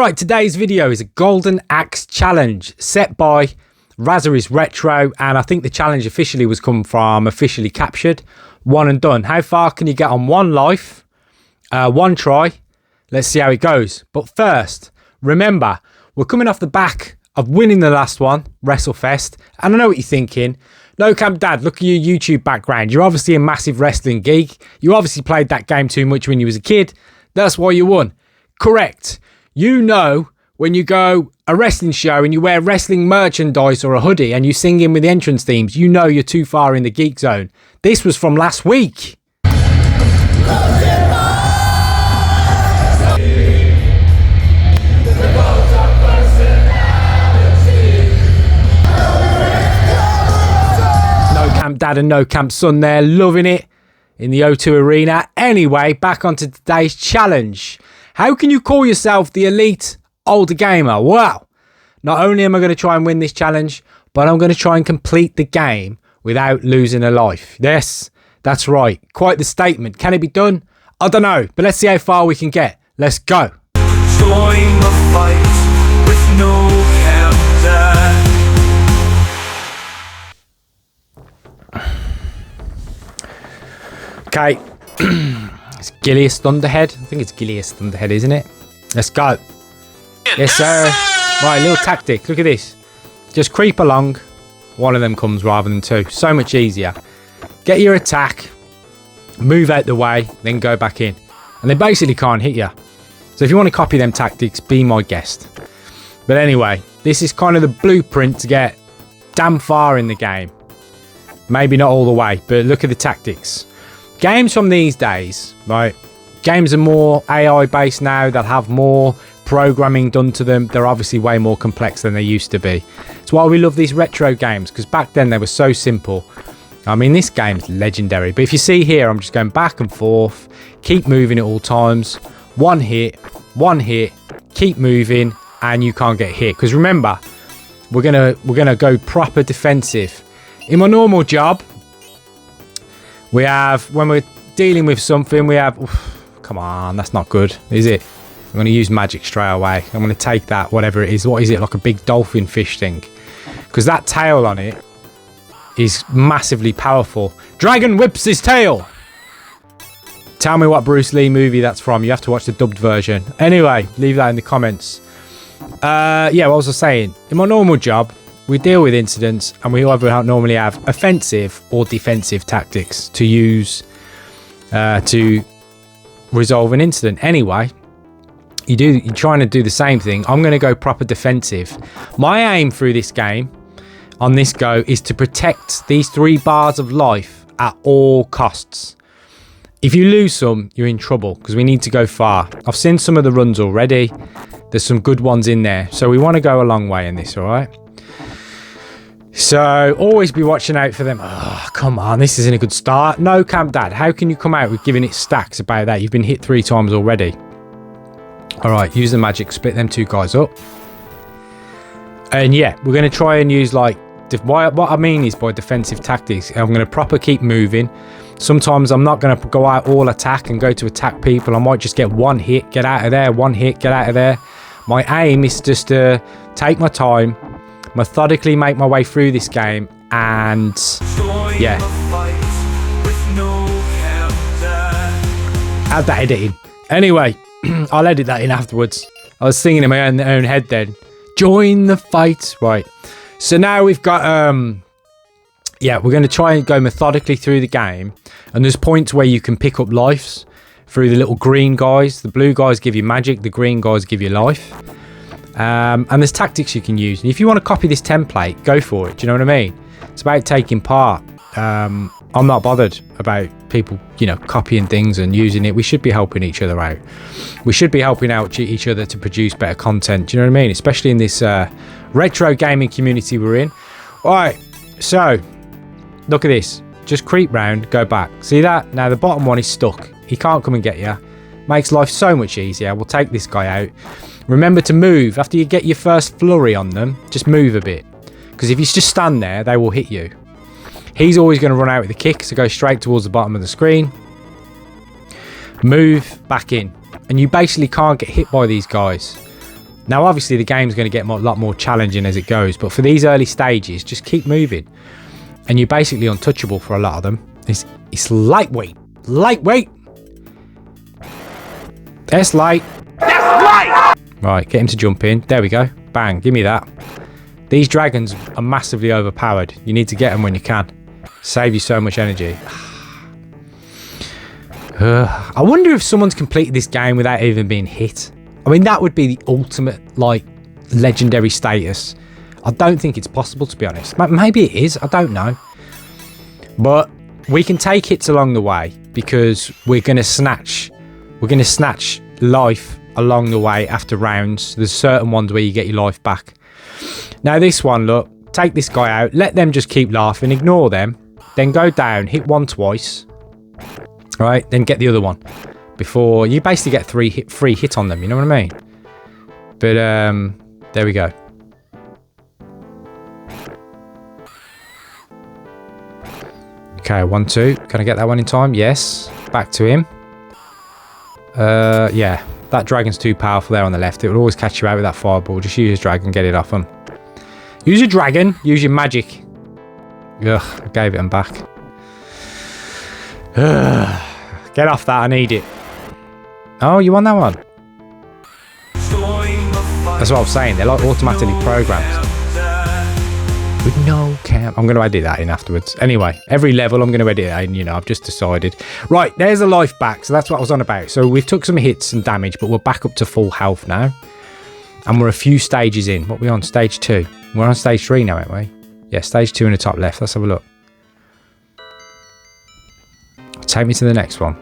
Right, today's video is a Golden Axe challenge set by Razaris Retro, and I think the challenge officially was come from Officially Captured. One and done. How far can you get on one life? One try. Let's see how it goes. But first, remember, we're coming off the back of winning the last one, WrestleFest, and I know what you're thinking. No Camp Dad, look at your YouTube background. You're obviously a massive wrestling geek. You obviously played that game too much when you was a kid. That's why you won. Correct. You know when you go a wrestling show and you wear wrestling merchandise or a hoodie and you sing in with the entrance themes, you know you're too far in the geek zone. This was from last week. No Camp Dad and No Camp Son there, loving it in the O2 Arena. Anyway, back onto today's challenge. How can you call yourself the elite older gamer? Well, not only am I going to try and win this challenge, but I'm going to try and complete the game without losing a life. Yes, that's right. Quite the statement. Can it be done? I don't know, but let's see how far we can get. Let's go. Join the fight with No Camp Dad. Okay. It's Gilius Thunderhead. I think it's Gilius Thunderhead, isn't it? Let's go. Yes, sir. Right, little tactic. Look at this. Just creep along. One of them comes rather than two. So much easier. Get your attack. Move out the way. Then go back in. And they basically can't hit you. So if you want to copy them tactics, be my guest. But anyway, this is kind of the blueprint to get damn far in the game. Maybe not all the way, but look at the tactics. Games from these days, right? Games are more AI based now. They'll have more programming done to them. They're obviously way more complex than they used to be. It's why we love these retro games, because back then they were so simple. I mean, this game's legendary. But if you see here, I'm just going back and forth, keep moving at all times. One hit, keep moving, and you can't get hit. Because remember, we're gonna go proper defensive. In my normal job, we have, when we're dealing with something, we have... Oof, come on, that's not good, is it? I'm going to use magic straight away. I'm going to take that, whatever it is. What is it? Like a big dolphin fish thing. Because that tail on it is massively powerful. Dragon whips his tail! Tell me what Bruce Lee movie that's from. You have to watch the dubbed version. Anyway, leave that in the comments. Yeah, what was I saying? In my normal job, we deal with incidents, and we either normally have offensive or defensive tactics to use to resolve an incident. Anyway, you're trying to do the same thing. I'm going to go proper defensive. My aim through this game, on this go, is to protect these 3 bars of life at all costs. If you lose some, you're in trouble, because we need to go far. I've seen some of the runs already. There's some good ones in there, so we want to go a long way in this, all right? So, always be watching out for them. Oh, come on, this isn't a good start. No Camp Dad, how can you come out with giving it stacks about that? You've been hit 3 times already. Alright, use the magic, split them 2 guys up. And yeah, we're going to try and use, like, what I mean is by defensive tactics. I'm going to proper keep moving. Sometimes I'm not going to go out all attack and go to attack people. I might just get 1 hit, get out of there, 1 hit, get out of there. My aim is just to take my time, methodically make my way through this game, and yeah, add that editing. Anyway, I'll edit that in afterwards. I was singing in my own head then. Join the fight. Right, so now we've got yeah, we're going to try and go methodically through the game, and there's points where you can pick up lives through the little green guys. The blue guys give you magic, the green guys give you life. And there's tactics you can use. And if you want to copy this template, go for it. Do you know what I mean? It's about taking part. I'm not bothered about people, you know, copying things and using it. We should be helping each other out. We should be helping out each other to produce better content. Do you know what I mean? Especially in this retro gaming community we're in. All right, so look at this. Just creep round, go back. See that? Now the bottom one is stuck. He can't come and get you. Makes life so much easier. We'll take this guy out. Remember to move. After you get your first flurry on them, just move a bit. Because if you just stand there, they will hit you. He's always going to run out with the kick, so go straight towards the bottom of the screen. Move back in. And you basically can't get hit by these guys. Now, obviously, the game's going to get a lot more challenging as it goes, but for these early stages, just keep moving. And you're basically untouchable for a lot of them. It's lightweight. Lightweight! That's light. That's light! Right, get him to jump in. There we go. Bang, give me that. These dragons are massively overpowered. You need to get them when you can. Save you so much energy. I wonder if someone's completed this game without even being hit. I mean, that would be the ultimate, like, legendary status. I don't think it's possible, to be honest. Maybe it is. I don't know. But we can take hits along the way because we're going to snatch life along the way after rounds. There's certain ones where you get your life back. Now, this one, look, take this guy out. Let them just keep laughing. Ignore them. Then go down. Hit one twice. Right? Then get the other one. Before you basically get free hit on them, you know what I mean? But there we go. Okay, 1, 2. Can I get that one in time? Yes. Back to him. Yeah, that dragon's too powerful there on the left. It will always catch you out with that fireball. Just use your dragon, get it off him. Use your dragon. Use your magic. Ugh, I gave it him back. Get off that. I need it. Oh, you want that one? That's what I was saying. They're like automatically programmed. With no camp. I'm going to edit that in afterwards. Anyway, every level I'm going to edit that in, you know, I've just decided. Right, there's a life back. So that's what I was on about. So we've took some hits and damage, but we're back up to full health now. And we're a few stages in. What are we on? Stage 2. We're on stage 3 now, aren't we? Yeah, stage 2 in the top left. Let's have a look. Take me to the next one.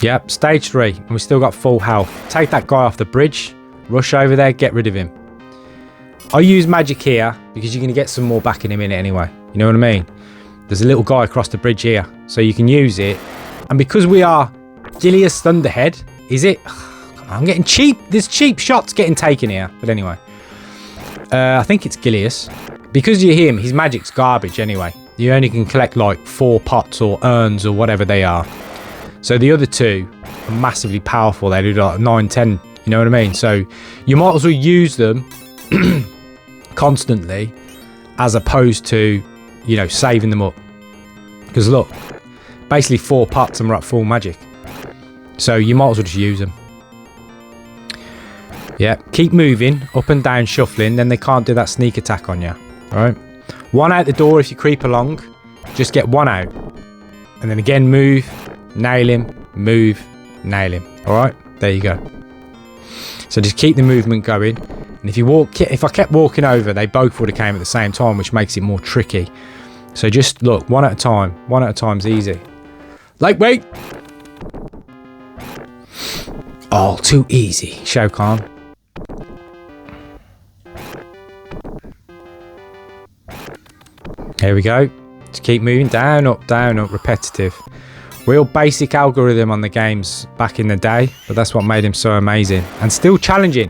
Yep, stage 3. And we've still got full health. Take that guy off the bridge. Rush over there. Get rid of him. I use magic here because you're going to get some more back in a minute anyway. You know what I mean? There's a little guy across the bridge here. So you can use it. And because we are Gilius Thunderhead, is it? Oh, come on, I'm getting cheap. There's cheap shots getting taken here. But anyway. I think it's Gilius. Because you're him, his magic's garbage anyway. You only can collect like 4 pots or urns or whatever they are. So the other 2 are massively powerful. They do like 9, 10. You know what I mean? So you might as well use them constantly as opposed to, you know, saving them up. Because look, basically 4 pots and we're at full magic. So you might as well just use them. Yeah, keep moving, up and down, shuffling. Then they can't do that sneak attack on you. All right. 1 out the door if you creep along. Just get 1 out. And then again, move, nail him, move, nail him. All right, there you go. So just keep the movement going. And if I kept walking over, they both would have came at the same time, which makes it more tricky. So just look, 1 at a time. 1 at a time's easy. Lightweight. All too easy, Shao Kahn. Here we go. Just keep moving down, up, repetitive. Real basic algorithm on the games back in the day, but that's what made him so amazing and still challenging.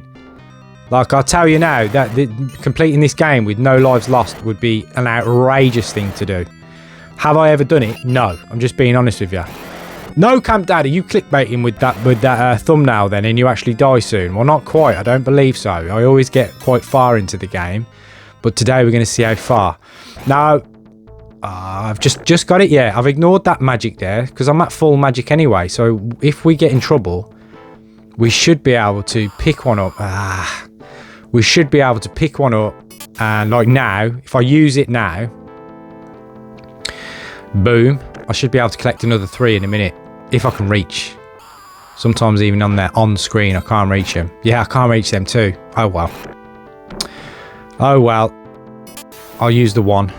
Like, I'll tell you now that completing this game with no lives lost would be an outrageous thing to do. Have I ever done it? No. I'm just being honest with you. No, Camp Daddy, you clickbaiting with that thumbnail then, and you actually die soon. Well, not quite. I don't believe so. I always get quite far into the game, but today we're going to see how far. Now, I've just got it. Yeah, I've ignored that magic there because I'm at full magic anyway. So if we get in trouble, we should be able to pick one up. We should be able to pick one up, and like now, if I use it now, boom, I should be able to collect another 3 in a minute if I can reach. Sometimes even on screen, I can't reach them. Yeah, I can't reach them too. Oh well. Oh well. I'll use the 1.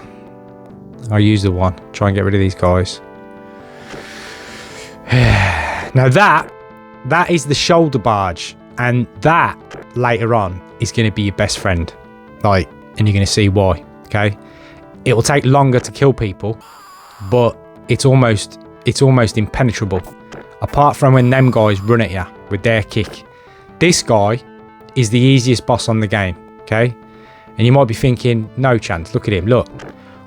Try and get rid of these guys. Now that is the shoulder barge, and that later on is going to be your best friend. Like, and you're going to see why. Okay, it will take longer to kill people, but it's almost impenetrable. Apart from when them guys run at you with their kick, this guy is the easiest boss on the game. Okay, and you might be thinking, no chance. Look at him. Look,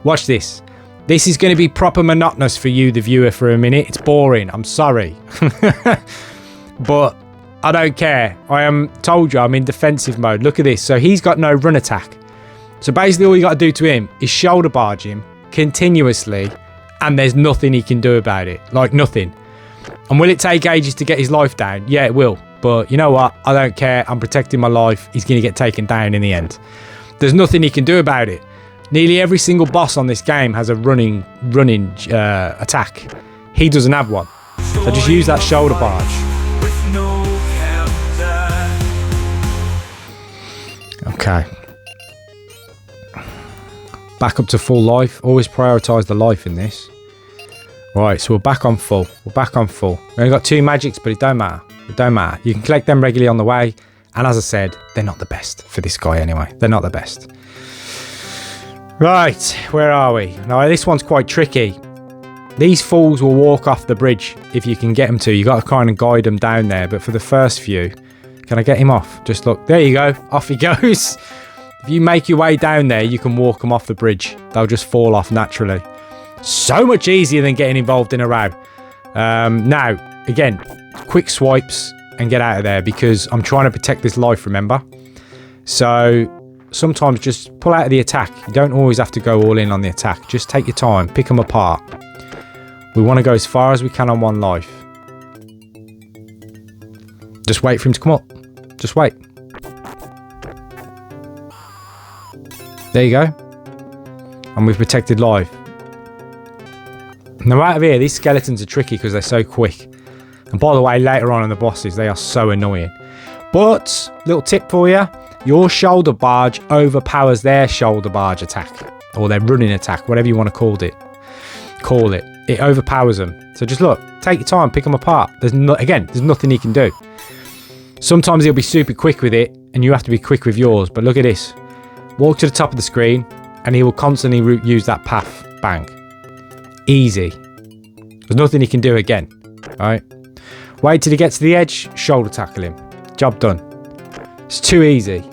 watch this. This is going to be proper monotonous for you, the viewer, for a minute. It's boring. I'm sorry. But I don't care. I am told you I'm in defensive mode. Look at this. So he's got no run attack. So basically all you got to do to him is shoulder barge him continuously, and there's nothing he can do about it. Like nothing. And will it take ages to get his life down? Yeah, it will. But you know what? I don't care. I'm protecting my life. He's going to get taken down in the end. There's nothing he can do about it. Nearly every single boss on this game has a running attack. He doesn't have one. So just use that shoulder barge. Okay. Back up to full life. Always prioritise the life in this. Right, so we're back on full. We're back on full. We only got 2 magics, but it don't matter. It don't matter. You can collect them regularly on the way. And as I said, they're not the best for this guy anyway. They're not the best. Right, where are we? Now, this one's quite tricky. These fools will walk off the bridge if you can get them to. You got to kind of guide them down there. But for the first few, can I get him off? Just look. There you go. Off he goes. If you make your way down there, you can walk them off the bridge. They'll just fall off naturally. So much easier than getting involved in a row. Now, again, quick swipes and get out of there because I'm trying to protect this life, remember? So sometimes just pull out of the attack. You don't always have to go all in on the attack. Just take your time. Pick them apart. We want to go as far as we can on one life. Just wait for him to come up. Just wait. There you go. And we've protected life. Now out of here, these skeletons are tricky because they're so quick. And by the way, later on in the bosses, they are so annoying. But, little tip for you. Your shoulder barge overpowers their shoulder barge attack. Or their running attack, whatever you want to call it. It overpowers them. So just look, take your time, pick them apart. There's nothing you can do. Sometimes he'll be super quick with it, and you have to be quick with yours. But look at this. Walk to the top of the screen, and he will constantly use that path. Bang. Easy. There's nothing he can do again. Alright? Wait till he gets to the edge, shoulder tackle him. Job done. It's too easy.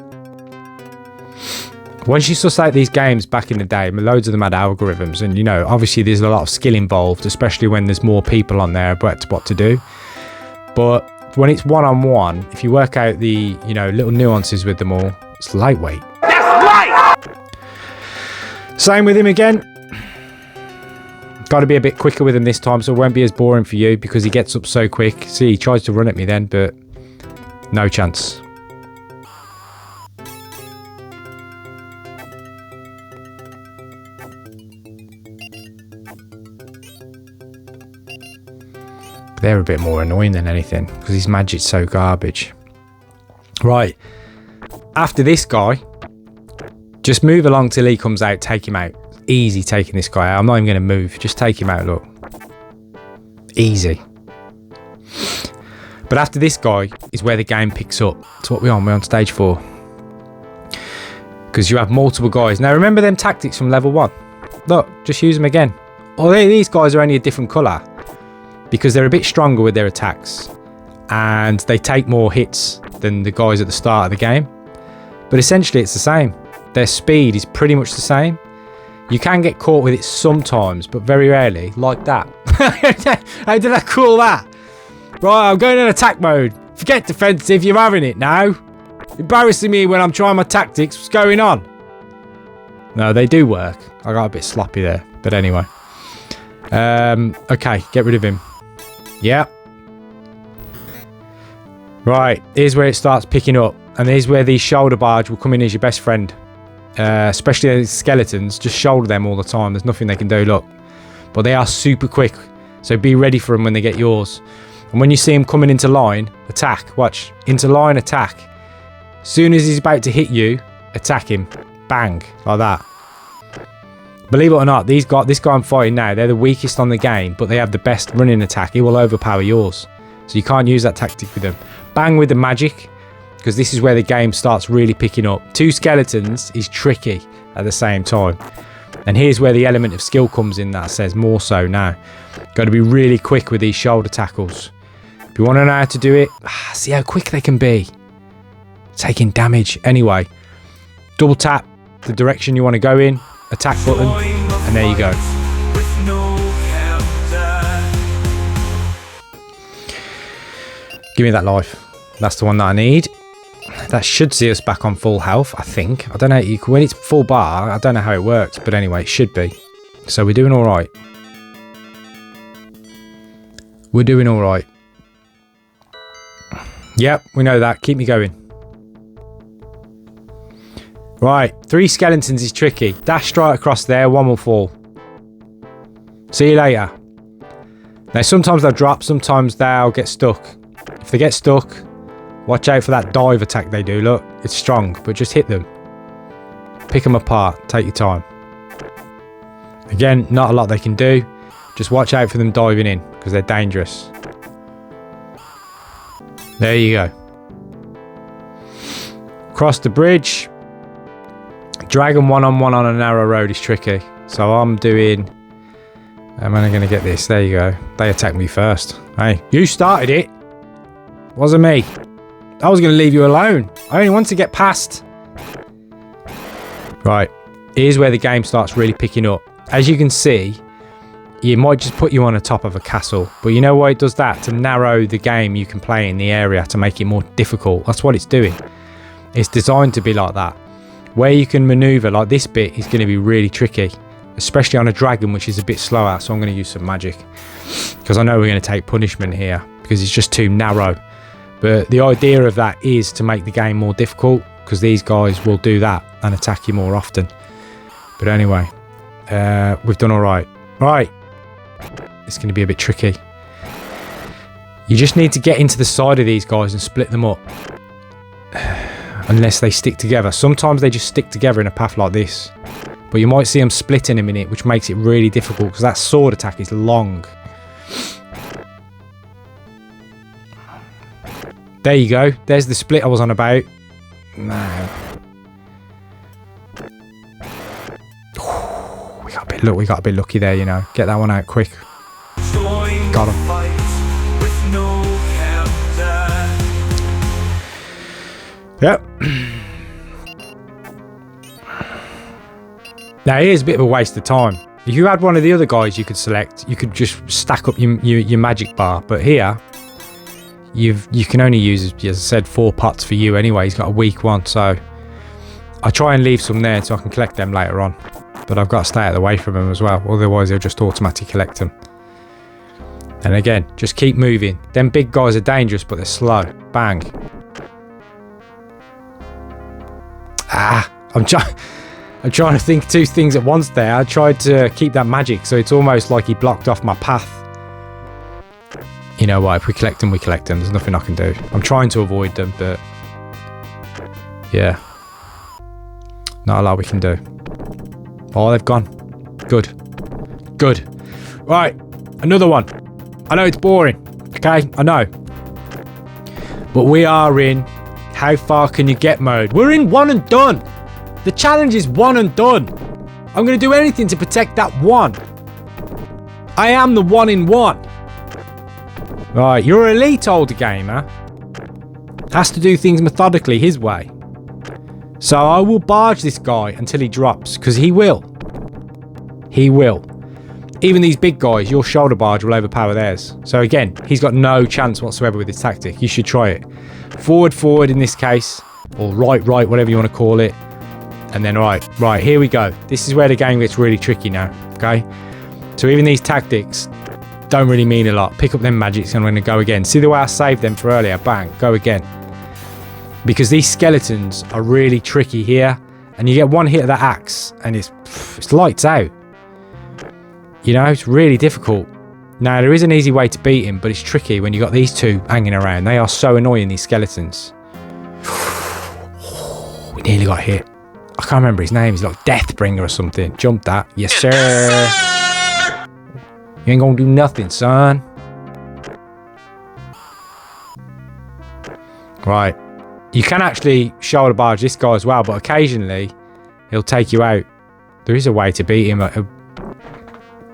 Once you suss out these games back in the day, loads of them had algorithms, and you know, obviously there's a lot of skill involved, especially when there's more people on there about what to do. But when it's one-on-one, if you work out the, you know, little nuances with them all, it's lightweight. That's light! Same with him again. Got to be a bit quicker with him this time, so it won't be as boring for you because he gets up so quick. See, he tries to run at me then, but no chance. They're a bit more annoying than anything because his magic's so garbage. Right. After this guy, just move along till he comes out, take him out. Easy taking this guy out. I'm not even going to move. Just take him out, look. Easy. But after this guy is where the game picks up. That's what we're on. We're on stage 4. Because you have multiple guys. Now, remember them tactics from level 1? Look, just use them again. Oh, these guys are only a different colour. Because they're a bit stronger with their attacks. And they take more hits than the guys at the start of the game. But essentially, it's the same. Their speed is pretty much the same. You can get caught with it sometimes, but very rarely, like that. How did I call that? Right, I'm going in attack mode. Forget defensive, you're having it now. Embarrassing me when I'm trying my tactics. What's going on? No, they do work. I got a bit sloppy there, but anyway. Okay, get rid of him. Yeah. Right, here's where it starts picking up. And here's where the shoulder barge will come in as your best friend. Especially the skeletons, just shoulder them all the time. There's nothing they can do, look. But they are super quick, so be ready for them when they get yours. And when you see him coming into line, attack. Watch, into line, attack. As soon as he's about to hit you, attack him. Bang, like that. Believe it or not, this guy I'm fighting now, they're the weakest on the game, but they have the best running attack. He will overpower yours. So you can't use that tactic with them. Bang with the magic. Because this is where the game starts really picking up. 2 skeletons is tricky at the same time. And here's where the element of skill comes in that says more so now. Got to be really quick with these shoulder tackles. If you want to know how to do it, see how quick they can be. Taking damage. Anyway, double tap the direction you want to go in, attack button, and there you go. Give me that life. That's the one that I need. That should see us back on full health, I think. I don't know. When it's full bar, I don't know how it works. But anyway, it should be. So we're doing all right. We're doing all right. Yep, we know that. Keep me going. Right, 3 skeletons is tricky. Dash right across there, one will fall. See you later. Now, sometimes they'll drop, sometimes they'll get stuck. If they get stuck, watch out for that dive attack they do. Look, it's strong, but just hit them. Pick them apart. Take your time. Again, not a lot they can do. Just watch out for them diving in, because they're dangerous. There you go. Cross the bridge. Dragon one-on-one on a narrow road is tricky. So I'm doing... Am I going to get this? There you go. They attacked me first. Hey, you started it. Wasn't me. I was going to leave you alone. I only want to get past. Right. Here's where the game starts really picking up. As you can see, it might just put you on the top of a castle. But you know why it does that? To narrow the game you can play in the area, to make it more difficult. That's what it's doing. It's designed to be like that. Where you can maneuver, like this bit, is going to be really tricky. Especially on a dragon, which is a bit slower. So I'm going to use some magic. Because I know we're going to take punishment here. Because it's just too narrow. But the idea of that is to make the game more difficult. Because these guys will do that and attack you more often. But anyway, we've done all right. Right. It's going to be a bit tricky. You just need to get into the side of these guys and split them up. Unless they stick together. Sometimes they just stick together in a path like this. But you might see them split in a minute, which makes it really difficult because that sword attack is long. There you go. There's the split I was on about. No. We got a bit lucky there, you know. Get that one out quick. Got him. Yep. Now, here's a bit of a waste of time. If you had one of the other guys you could select, you could just stack up your magic bar. But here, you can only use, as I said, 4 pots for you anyway. He's got a weak one, so I try and leave some there so I can collect them later on. But I've got to stay out of the way from them as well. Otherwise, they'll just automatically collect them. And again, just keep moving. Them big guys are dangerous, but they're slow. Bang. Ah, I'm trying to think 2 things at once there. I tried to keep that magic, so it's almost like he blocked off my path. You know what? If we collect them, we collect them. There's nothing I can do. I'm trying to avoid them, but yeah, not a lot we can do. Oh, they've gone. Good. Good. Right, another one. I know it's boring. Okay, I know. But we are in how far can you get mode. We're in 1 and done. The challenge is 1 and done. I'm going to do anything to protect that 1. I am the 1 in 1. Right, you're an elite older gamer. Has to do things methodically his way. So I will barge this guy until he drops, because he will. He will. Even these big guys, your shoulder barge will overpower theirs. So again, he's got no chance whatsoever with his tactic. You should try it. Forward in this case, or right, whatever you want to call it. And then right, here we go. This is where the game gets really tricky now, okay? So even these tactics don't really mean a lot. Pick up them magics and I'm going to go again. See the way I saved them for earlier? Bang, go again. Because these skeletons are really tricky here. And you get one hit of that axe and it's lights out. You know, it's really difficult. Now, there is an easy way to beat him, but it's tricky when you got these 2 hanging around. They are so annoying, these skeletons. We nearly got hit. I can't remember his name. He's like Deathbringer or something. Jump that. Yes, sir. You ain't gonna do nothing, son. Right. You can actually shoulder barge this guy as well, but occasionally he'll take you out. There is a way to beat him.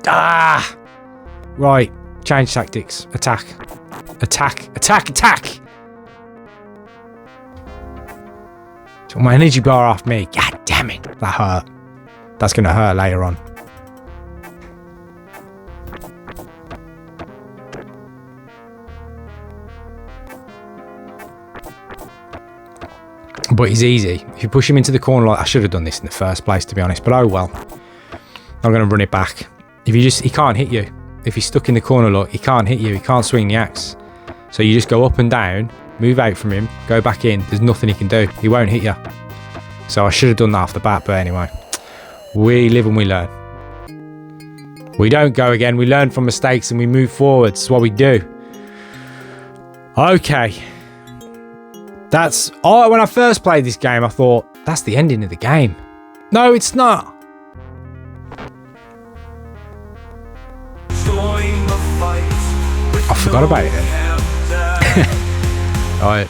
Ah! Right. Change tactics. Attack. Attack. Attack. Attack! Took my energy bar off me. God damn it. That hurt. That's going to hurt later on. But he's easy. If you push him into the corner, like I should have done this in the first place, to be honest. But oh well. I'm going to run it back. He can't hit you. If he's stuck in the corner, look, he can't hit you. He can't swing the axe. So you just go up and down, move out from him, go back in. There's nothing he can do. He won't hit you. So I should have done that off the bat. But anyway, we live and we learn. We don't go again. We learn from mistakes and we move forward. That's what we do. Okay. When I first played this game, I thought, that's the ending of the game. No, it's not. I forgot about it then. Alright.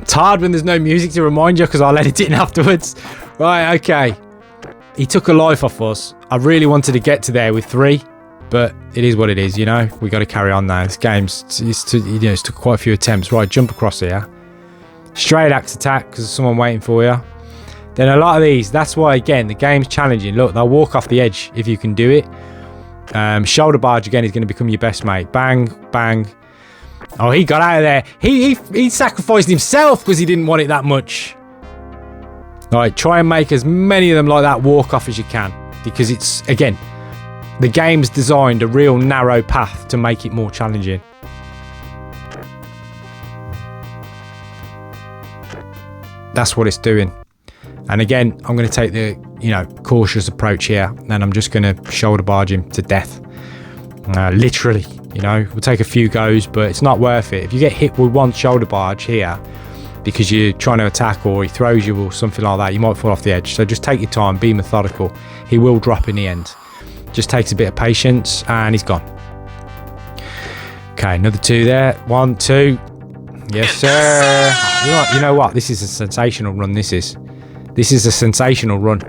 It's hard when there's no music to remind you because I'll edit it in afterwards. Right, okay. He took a life off us. I really wanted to get to there with 3, but it is what it is, you know. We got to carry on now. This game's it's took quite a few attempts. Right, jump across here. Straight axe attack because there's someone waiting for you. Then a lot of these, that's why again the game's challenging. Look, they'll walk off the edge if you can do it. Shoulder barge again is going to become your best mate. Bang, bang. Oh, he got out of there. He sacrificed himself because he didn't want it that much. Alright, try and make as many of them like that walk off as you can. Because it's, again, the game's designed a real narrow path to make it more challenging. That's what it's doing. And again, I'm going to take the, cautious approach here. And I'm just going to shoulder barge him to death. Literally, we'll take a few goes, but it's not worth it. If you get hit with one shoulder barge here, because you're trying to attack or he throws you or something like that, you might fall off the edge. So just take your time, be methodical. He will drop in the end. Just takes a bit of patience and he's gone. Okay, another 2 there. 1, 2. Yes, sir. You know what? This is a sensational run, this is. This is a sensational run.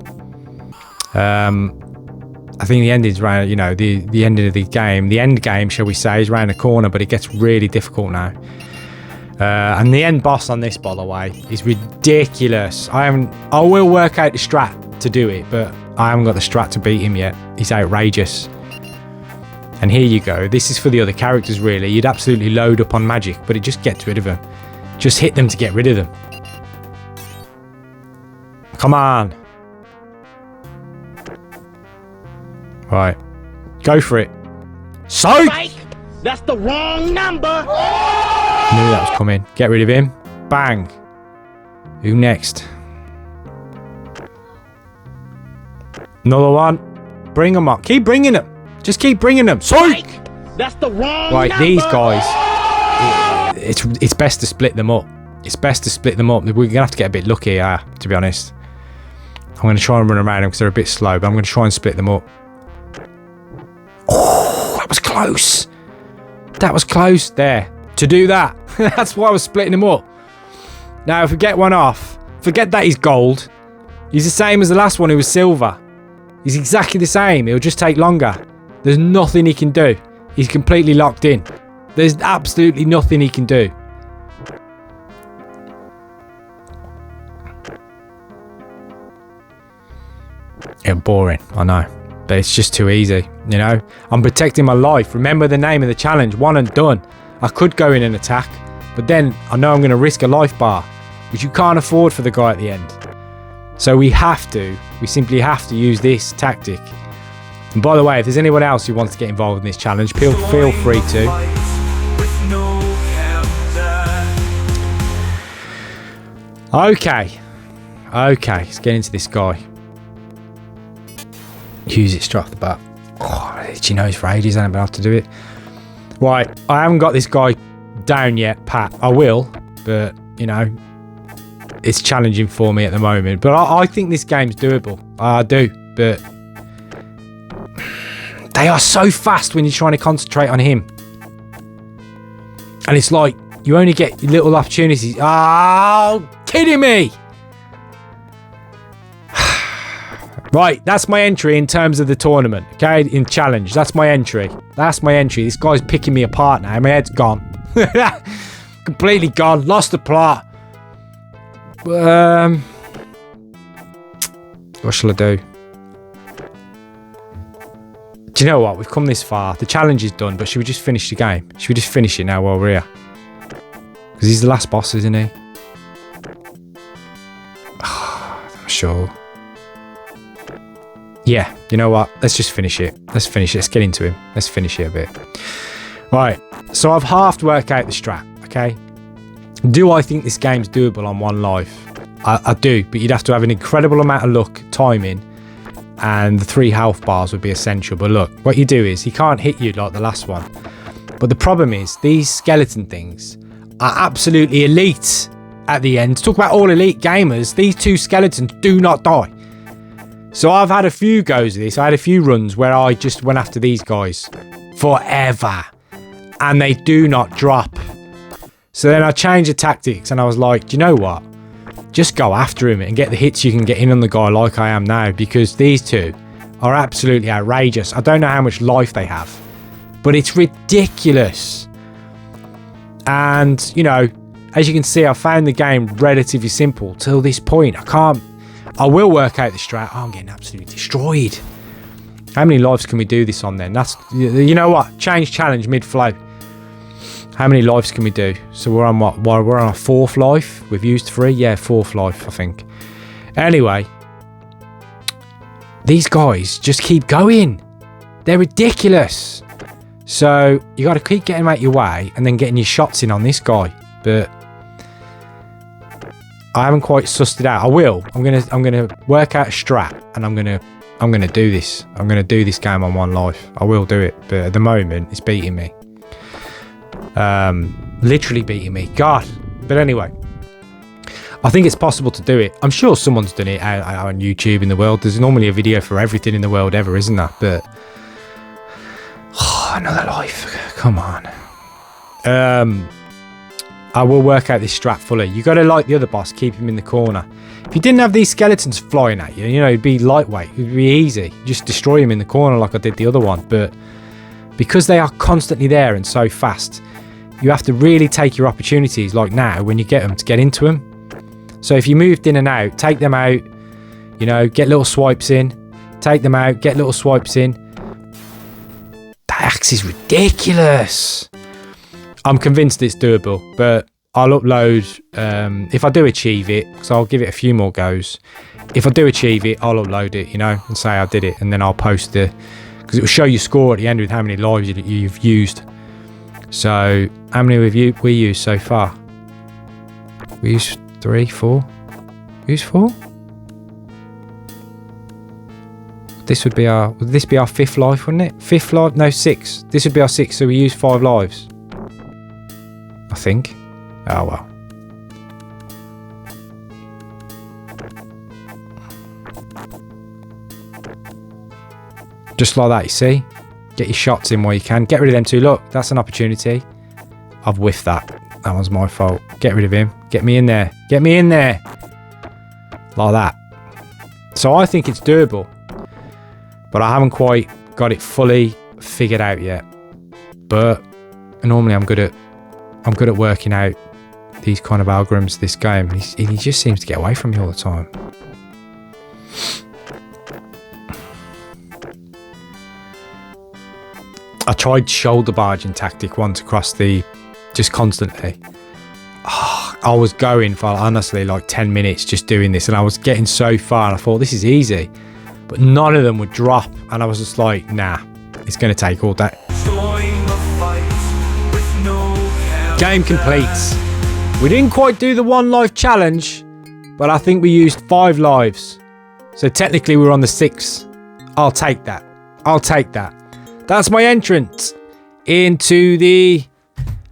I think the ending's around, the ending of the game. The end game, shall we say, is around the corner, but it gets really difficult now. And the end boss on this, by the way, is ridiculous. I will work out the strat to do it, but I haven't got the strat to beat him yet. He's outrageous. And here you go. This is for the other characters, really. You'd absolutely load up on magic, but it just gets rid of them. Just hit them to get rid of them. Come on. Right. Go for it. Psych! That's the wrong number! Knew that was coming. Get rid of him. Bang. Who next? Another one. Bring them up. Keep bringing them. Just keep bringing them. Psych! That's the wrong right, number. these guys. It's best to split them up. It's best to split them up. We're going to have to get a bit lucky here, to be honest. I'm going to try and run around them because they're a bit slow, but I'm going to try and split them up. Oh, that was close. That was close there. To do that. That's why I was splitting them up. Now, if we get one off, forget that he's gold. He's the same as the last one who was silver. He's exactly the same. It'll just take longer. There's nothing he can do. He's completely locked in. There's absolutely nothing he can do. It's boring, I know. But it's just too easy, I'm protecting my life. Remember the name of the challenge, one and done. I could go in and attack, but then I know I'm going to risk a life bar, which you can't afford for the guy at the end. So we simply have to use this tactic. And by the way, if there's anyone else who wants to get involved in this challenge, feel free to. Okay, let's get into this guy. Use it straight off the bat. Oh, itchy nose for ages, I haven't been able to do it. Right, I haven't got this guy down yet, Pat. I will, but, it's challenging for me at the moment. But I think this game's doable. I do, but they are so fast when you're trying to concentrate on him. And it's like, you only get little opportunities. Oh, kidding me! Right, that's my entry in terms of the tournament, okay? In challenge, that's my entry. That's my entry. This guy's picking me apart now. My head's gone. Completely gone. Lost the plot. What shall I do? Do you know what? We've come this far. The challenge is done, but should we just finish the game? Should we just finish it now while we're here? Because he's the last boss, isn't he? sure. Yeah, you know what? Let's just finish it. Let's finish it. Let's get into him. Let's finish it a bit. Right, so I've half worked out the strat, okay? Do I think this game's doable on one life? I do, but you'd have to have an incredible amount of luck, timing, and the 3 health bars would be essential. But look, what you do is he can't hit you like the last one. But the problem is these skeleton things are absolutely elite at the end. Talk about all elite gamers. These 2 skeletons do not die. So I've had a few goes of this. I had a few runs where I just went after these guys forever. And they do not drop. So then I changed the tactics and I was like, do you know what? Just go after him and get the hits you can get in on the guy like I am now. Because these 2 are absolutely outrageous. I don't know how much life they have. But it's ridiculous. And, you know, as you can see, I found the game relatively simple till this point. I will work out the strat. Oh, I'm getting absolutely destroyed. How many lives can we do this on then? That's, you know what? Change challenge mid-flow. How many lives can we do? So we're on what? We're on our 4th life. We've used 3. Yeah, 4th life, I think. Anyway. These guys just keep going. They're ridiculous. So you got to keep getting them out your way and then getting your shots in on this guy. But I haven't quite sussed it out. I will. I'm gonna work out a strat and I'm gonna do this. I'm gonna do this game on one life. I will do it. But at the moment, it's beating me. Literally beating me. God. But anyway, I think it's possible to do it. I'm sure someone's done it out on YouTube in the world. There's normally a video for everything in the world ever, isn't there? But another life. Come on. I will work out this strat fully. You got to, like the other boss, keep him in the corner. If you didn't have these skeletons flying at you, you know, it'd be lightweight. It'd be easy. Just destroy him in the corner like I did the other one. But because they are constantly there and so fast, you have to really take your opportunities, like now, when you get them, to get into them. So if you moved in and out, take them out, you know, get little swipes in, take them out, get little swipes in. That axe is ridiculous. I'm convinced it's doable, but I'll upload, if I do achieve it, because I'll give it a few more goes. If I do achieve it, I'll upload it, you know, and say I did it, and then I'll post it, because it will show your score at the end with how many lives you've used. So, how many have we used so far? We used 3, 4? We used 4? Would this be our 5th life, wouldn't it? 5th life? No, 6. This would be our 6th, so we used 5 lives. I think. Oh well. Just like that, you see? Get your shots in while you can. Get rid of them 2. Look, that's an opportunity. I've whiffed that. That was my fault. Get rid of him. Get me in there. Get me in there. Like that. So I think it's doable. But I haven't quite got it fully figured out yet. But normally I'm good at working out these kind of algorithms, this game. He just seems to get away from me all the time. I tried shoulder barging tactic once across just constantly. I was going for honestly like 10 minutes just doing this, and I was getting so far and I thought this is easy, but none of them would drop, and I was just like, nah, it's going to take all day. Game completes. We didn't quite do the 1 life challenge, but I think we used 5 lives. So technically we're on the 6th. I'll take that. I'll take that. That's my entrance into the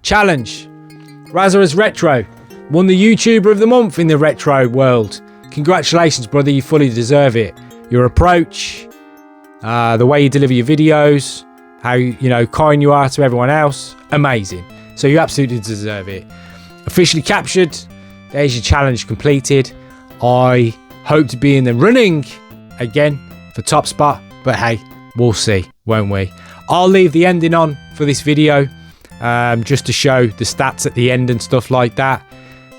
challenge. Razarus Retro won the YouTuber of the month in the retro world. Congratulations, brother. You fully deserve it. Your approach, the way you deliver your videos, how kind you are to everyone else, amazing. So you absolutely deserve it. Officially captured. There's your challenge completed. I hope to be in the running again for top spot, but hey, we'll see, won't we? I'll leave the ending on for this video, just to show the stats at the end and stuff like that.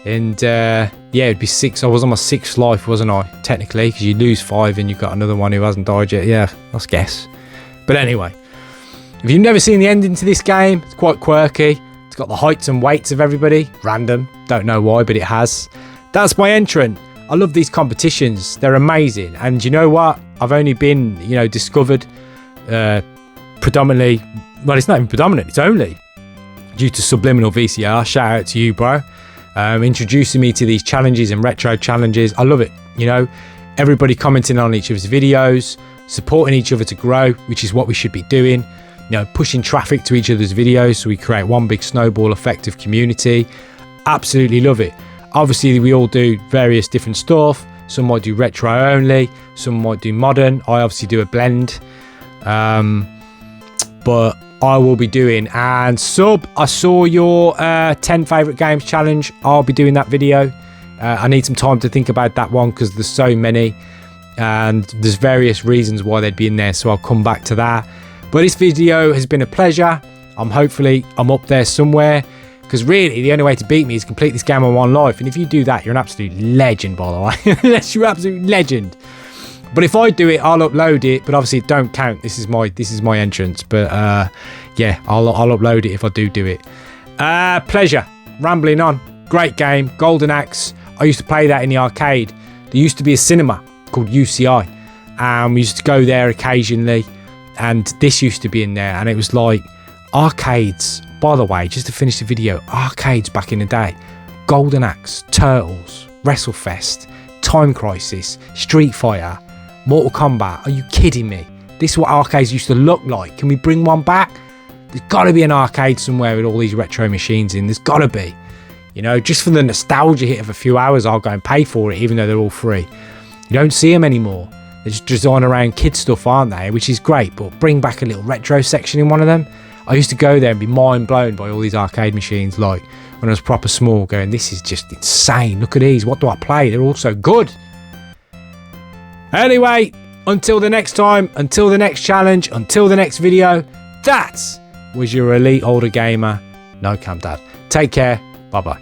And yeah, it'd be 6. I was on my 6th life, wasn't I? Technically, because you lose 5 and you've got another one who hasn't died yet. Yeah, let's guess. But anyway, if you've never seen the ending to this game, it's quite quirky. It's got the heights and weights of everybody. Random. Don't know why, but it has. That's my entrant. I love these competitions. They're amazing. And you know what? I've only been, discovered predominantly, well, it's not even predominant, it's only due to Subliminal VCR. Shout out to you, bro. Introducing me to these challenges and retro challenges. I love it. Everybody commenting on each other's videos, supporting each other to grow, which is what we should be doing. Pushing traffic to each other's videos so we create one big snowball effect of community. Absolutely love it. Obviously, we all do various different stuff. Some might do retro only, some might do modern. I obviously do a blend. But I will be doing, and Sub, I saw your 10 favourite games challenge. I'll be doing that video. I need some time to think about that one because there's so many and there's various reasons why they'd be in there, so I'll come back to that. But this video has been a pleasure. Hopefully I'm up there somewhere, because really the only way to beat me is complete this game on one life, and if you do that, you're an absolute legend, by the way. You're an absolute legend. But if I do it, I'll upload it, but obviously it don't count. This is my entrance, but yeah, I'll upload it if I do it. Pleasure rambling on. Great game, Golden Axe. I used to play that in the arcade. There used to be a cinema called UCI, and we used to go there occasionally, and this used to be in there, and it was like arcades. By the way, just to finish the video, arcades back in the day: Golden Axe, Turtles, WrestleFest, Time Crisis, Street Fighter, Mortal Kombat. Are you kidding me? This is what arcades used to look like. Can we bring one back? There's got to be an arcade somewhere with all these retro machines in. There's got to be. Just for the nostalgia hit of a few hours, I'll go and pay for it, even though they're all free. You don't see them anymore. They're just design around kid stuff, aren't they? Which is great, but bring back a little retro section in one of them. I used to go there and be mind blown by all these arcade machines, like when I was proper small, going, this is just insane. Look at these. What do I play? They're all so good. Anyway, until the next time, until the next challenge, until the next video, that was your elite older gamer, No Cam Dad. Take care. Bye-bye.